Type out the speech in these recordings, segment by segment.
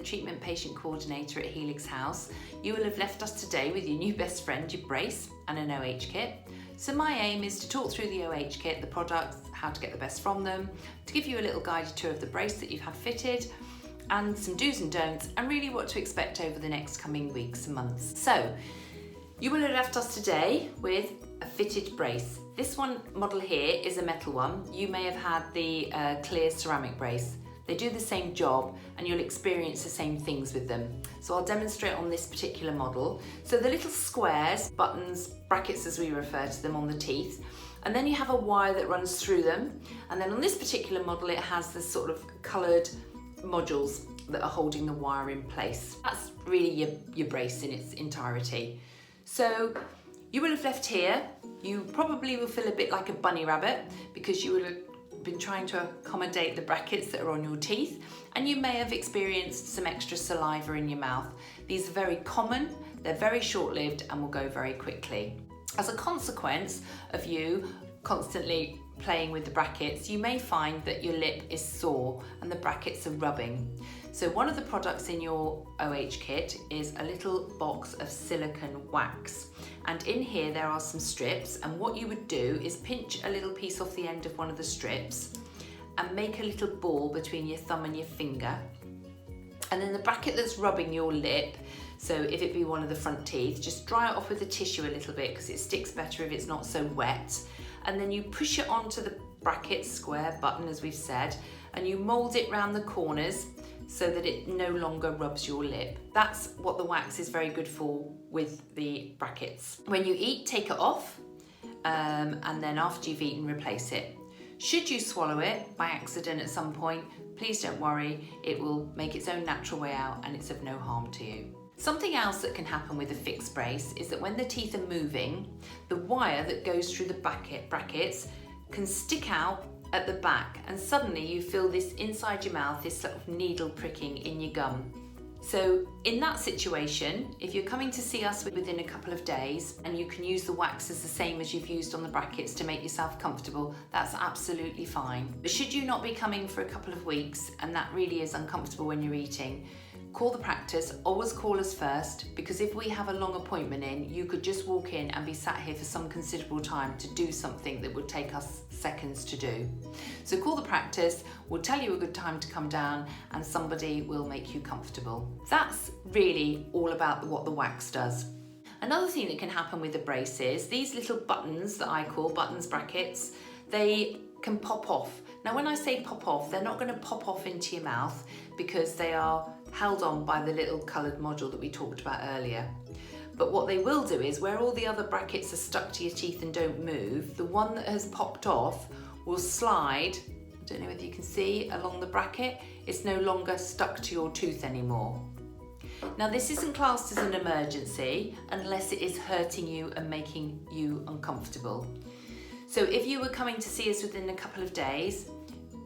Treatment Patient Coordinator at Helix House. You will have left us today with your new best friend, your brace and an OH kit. So my aim is to talk through the OH kit, the products, how to get the best from them, to give you a little guided tour of the brace that you've had fitted, and some do's and don'ts, and really what to expect over the next coming weeks and months. So, you will have left us today with a fitted brace. This one model here is a metal one. You may have had the clear ceramic brace. They do the same job and you'll experience the same things with them. So I'll demonstrate on this particular model. So the little squares, buttons, brackets as we refer to them on the teeth, and then you have a wire that runs through them. And then on this particular model, it has this sort of coloured modules that are holding the wire in place. That's really your brace in its entirety. So you will have left here. You probably will feel a bit like a bunny rabbit because you will have been trying to accommodate the brackets that are on your teeth, and you may have experienced some extra saliva in your mouth. These are very common, they're very short-lived and will go very quickly. As a consequence of you constantly playing with the brackets, you may find that your lip is sore and the brackets are rubbing. So one of the products in your OH kit is a little box of silicone wax. And in here there are some strips, and what you would do is pinch a little piece off the end of one of the strips and make a little ball between your thumb and your finger. And then the bracket that's rubbing your lip, so if it be one of the front teeth, just dry it off with a tissue a little bit because it sticks better if it's not so wet. And then you push it onto the bracket, square button as we've said, and you mould it round the corners so that it no longer rubs your lip. That's what the wax is very good for with the brackets. When you eat, take it off, and then after you've eaten, replace it. Should you swallow it by accident at some point, please don't worry, it will make its own natural way out and it's of no harm to you. Something else that can happen with a fixed brace is that when the teeth are moving, the wire that goes through the brackets can stick out at the back, and suddenly you feel this inside your mouth, this sort of needle pricking in your gum. So in that situation, if you're coming to see us within a couple of days and you can use the wax as the same as you've used on the brackets to make yourself comfortable, that's absolutely fine. But should you not be coming for a couple of weeks and that really is uncomfortable when you're eating, call the practice, always call us first, because if we have a long appointment in, you could just walk in and be sat here for some considerable time to do something that would take us seconds to do. So call the practice, we'll tell you a good time to come down and somebody will make you comfortable. That's really all about what the wax does. Another thing that can happen with the braces, these little buttons that I call buttons brackets, they can pop off. Now when I say pop off, they're not going to pop off into your mouth because they are held on by the little coloured module that we talked about earlier. But what they will do is, where all the other brackets are stuck to your teeth and don't move, the one that has popped off will slide, I don't know whether you can see, along the bracket. It's no longer stuck to your tooth anymore. Now this isn't classed as an emergency unless it is hurting you and making you uncomfortable. So if you were coming to see us within a couple of days,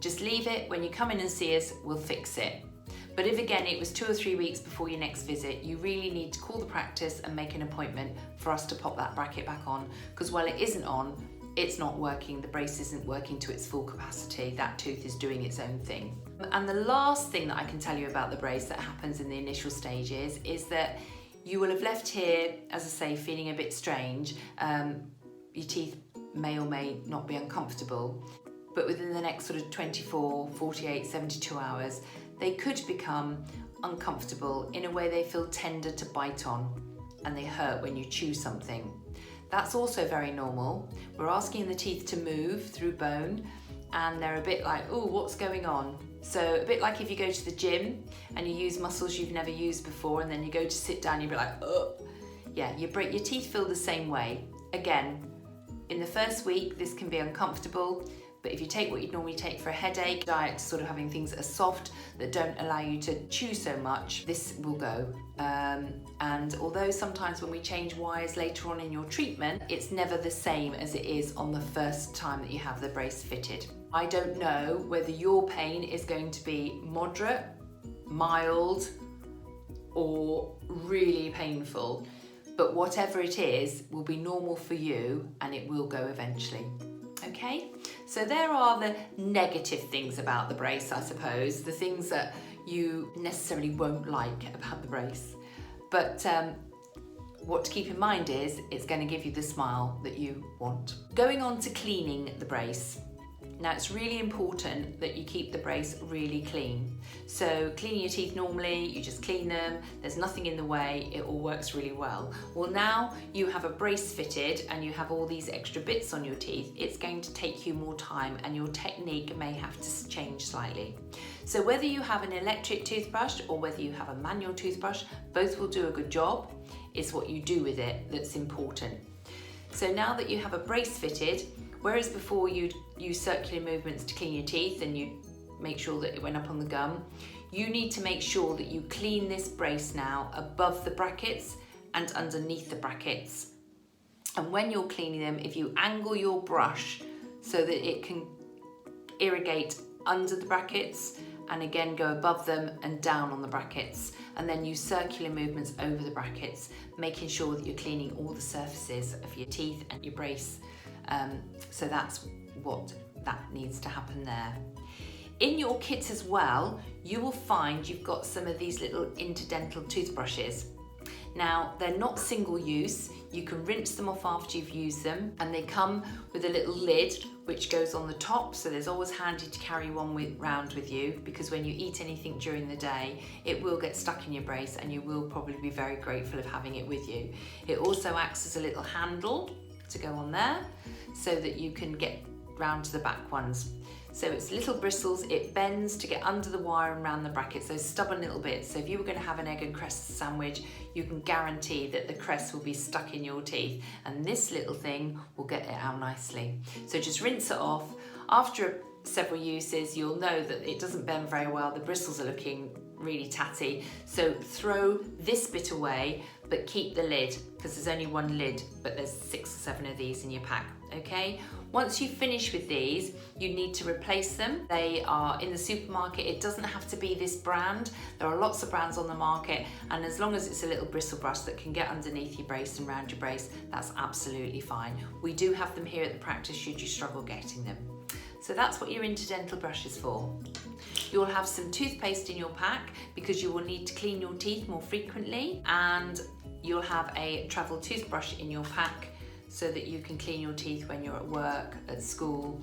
just leave it. When you come in and see us, we'll fix it. But if again it was 2 or 3 weeks before your next visit, you really need to call the practice and make an appointment for us to pop that bracket back on, because while it isn't on, it's not working, the brace isn't working to its full capacity, that tooth is doing its own thing. And the last thing that I can tell you about the brace that happens in the initial stages is that you will have left here, as I say, feeling a bit strange. Your teeth may or may not be uncomfortable, but within the next sort of 24, 48, 72 hours, they could become uncomfortable in a way they feel tender to bite on and they hurt when you chew something. That's also very normal. We're asking the teeth to move through bone and they're a bit like, oh, what's going on? So a bit like if you go to the gym and you use muscles you've never used before and then you go to sit down, you'll be like, oh. Yeah, your teeth feel the same way. Again, in the first week, this can be uncomfortable. But if you take what you'd normally take for a headache, diet to sort of having things that are soft, that don't allow you to chew so much, this will go. And although sometimes when we change wires later on in your treatment, it's never the same as it is on the first time that you have the brace fitted. I don't know whether your pain is going to be moderate, mild, or really painful, but whatever it is will be normal for you and it will go eventually. Okay, so there are the negative things about the brace, I suppose, the things that you necessarily won't like about the brace. But what to keep in mind is it's going to give you the smile that you want. Going on to cleaning the brace. Now it's really important that you keep the brace really clean. So cleaning your teeth normally, you just clean them, there's nothing in the way, it all works really well. Well, now you have a brace fitted and you have all these extra bits on your teeth, it's going to take you more time and your technique may have to change slightly. So whether you have an electric toothbrush or whether you have a manual toothbrush, both will do a good job. It's what you do with it that's important. So now that you have a brace fitted, whereas before you'd use circular movements to clean your teeth and you'd make sure that it went up on the gum, you need to make sure that you clean this brace now above the brackets and underneath the brackets. And when you're cleaning them, if you angle your brush so that it can irrigate under the brackets and again go above them and down on the brackets, and then use circular movements over the brackets, making sure that you're cleaning all the surfaces of your teeth and your brace. So that's what that needs to happen there. In your kit as well, you will find you've got some of these little interdental toothbrushes. Now, they're not single use. You can rinse them off after you've used them, and they come with a little lid which goes on the top, so there's always handy to carry one round with you, because when you eat anything during the day, it will get stuck in your brace and you will probably be very grateful of having it with you. It also acts as a little handle to go on there so that you can get round to the back ones. So it's little bristles, it bends to get under the wire and around the brackets, those stubborn little bits. So if you were going to have an egg and cress sandwich, you can guarantee that the cress will be stuck in your teeth, and this little thing will get it out nicely. So just rinse it off. After several uses, you'll know that it doesn't bend very well, the bristles are looking really tatty. So throw this bit away, but keep the lid, because there's only one lid, but there's 6 or 7 of these in your pack, okay? Once you finish with these, you need to replace them. They are in the supermarket. It doesn't have to be this brand. There are lots of brands on the market, and as long as it's a little bristle brush that can get underneath your brace and round your brace, that's absolutely fine. We do have them here at the practice should you struggle getting them. So that's what your interdental brush is for. You'll have some toothpaste in your pack because you will need to clean your teeth more frequently, and you'll have a travel toothbrush in your pack so that you can clean your teeth when you're at work, at school,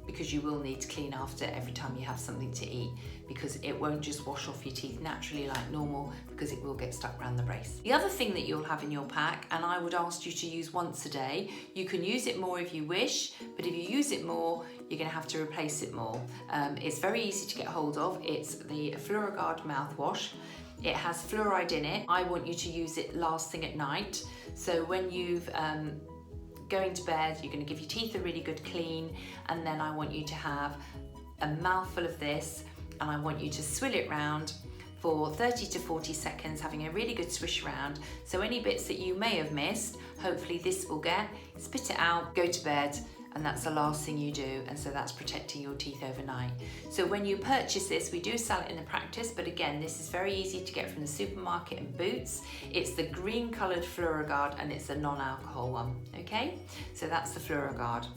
because you will need to clean after every time you have something to eat, because it won't just wash off your teeth naturally like normal, because it will get stuck around the brace. The other thing that you'll have in your pack, and I would ask you to use once a day, you can use it more if you wish, but if you use it more, you're going to have to replace it more. It's very easy to get hold of. It's the Fluorogard mouthwash. It has fluoride in it. I want you to use it last thing at night. So when you've going to bed, you're going to give your teeth a really good clean, and then I want you to have a mouthful of this, and I want you to swill it round for 30 to 40 seconds, having a really good swish around. So any bits that you may have missed, hopefully this will get. Spit it out, go to bed, and that's the last thing you do, and so that's protecting your teeth overnight. So when you purchase this, we do sell it in the practice, but again, this is very easy to get from the supermarket and Boots. It's the green coloured Fluorogard, and it's a non-alcohol one, okay? So that's the Fluorogard.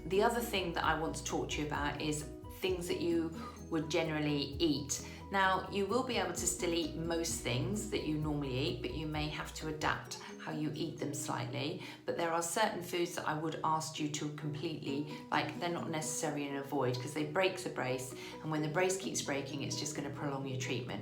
The other thing that I want to talk to you about is things that you would generally eat. Now, you will be able to still eat most things that you normally eat, but you may have to adapt how you eat them slightly. But there are certain foods that I would ask you to completely, like, they're not necessary and avoid, because they break the brace, and when the brace keeps breaking, it's just going to prolong your treatment.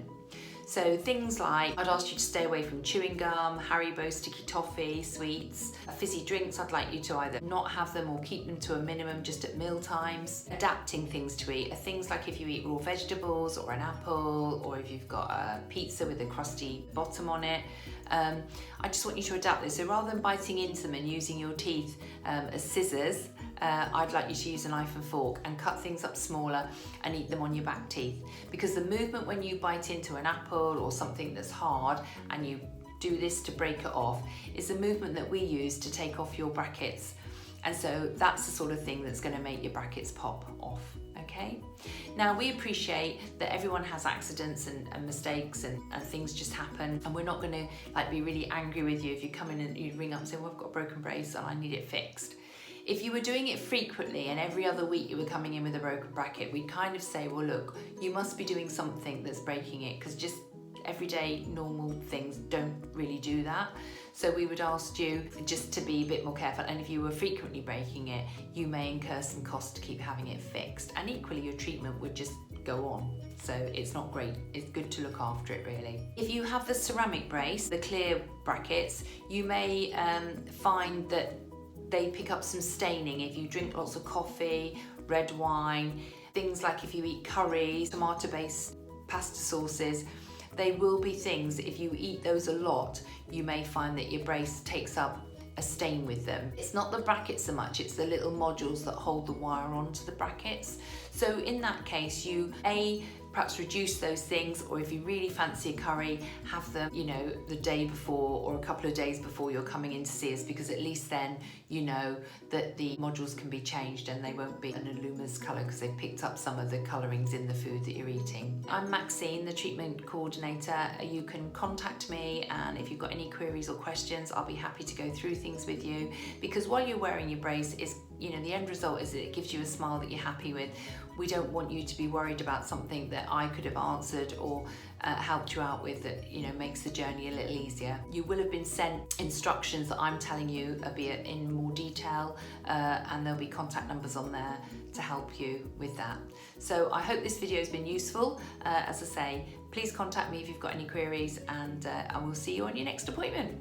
So things like, I'd ask you to stay away from chewing gum, Haribo, sticky toffee, sweets, fizzy drinks. I'd like you to either not have them or keep them to a minimum just at meal times. Adapting things to eat are things like if you eat raw vegetables or an apple, or if you've got a pizza with a crusty bottom on it. I just want you to adapt this. So rather than biting into them and using your teeth as scissors, I'd like you to use a knife and fork and cut things up smaller and eat them on your back teeth. Because the movement when you bite into an apple or something that's hard and you do this to break it off is the movement that we use to take off your brackets. And so that's the sort of thing that's going to make your brackets pop off. Okay. Now, we appreciate that everyone has accidents and mistakes and things just happen, and we're not going to be really angry with you if you come in and you ring up and say, well, I've got a broken brace and I need it fixed. If you were doing it frequently and every other week you were coming in with a broken bracket, we'd kind of say, well, look, you must be doing something that's breaking it, because just everyday normal things don't really do that. So we would ask you just to be a bit more careful, and if you were frequently breaking it, you may incur some cost to keep having it fixed, and equally your treatment would just go on. So it's not great. It's good to look after it, really. If you have the ceramic brace, the clear brackets, you may find that they pick up some staining if you drink lots of coffee, red wine, things like if you eat curries, tomato-based pasta sauces. They will be things, if you eat those a lot, you may find that your brace takes up a stain with them. It's not the brackets so much, it's the little modules that hold the wire onto the brackets. So in that case, you perhaps reduce those things, or if you really fancy a curry, have them, you know, the day before or a couple of days before you're coming in to see us, because at least then you know that the modules can be changed and they won't be an Illuma's colour because they've picked up some of the colourings in the food that you're eating. I'm Maxine, the treatment coordinator. You can contact me, and if you've got any queries or questions, I'll be happy to go through things with you, because while you're wearing your brace, is, you know, the end result is that it gives you a smile that you're happy with. We don't want you to be worried about something that I could have answered or helped you out with that, you know, makes the journey a little easier. You will have been sent instructions that I'm telling you, albeit in more detail, and there'll be contact numbers on there to help you with that. So I hope this video has been useful. As I say, please contact me if you've got any queries, and I will see you on your next appointment.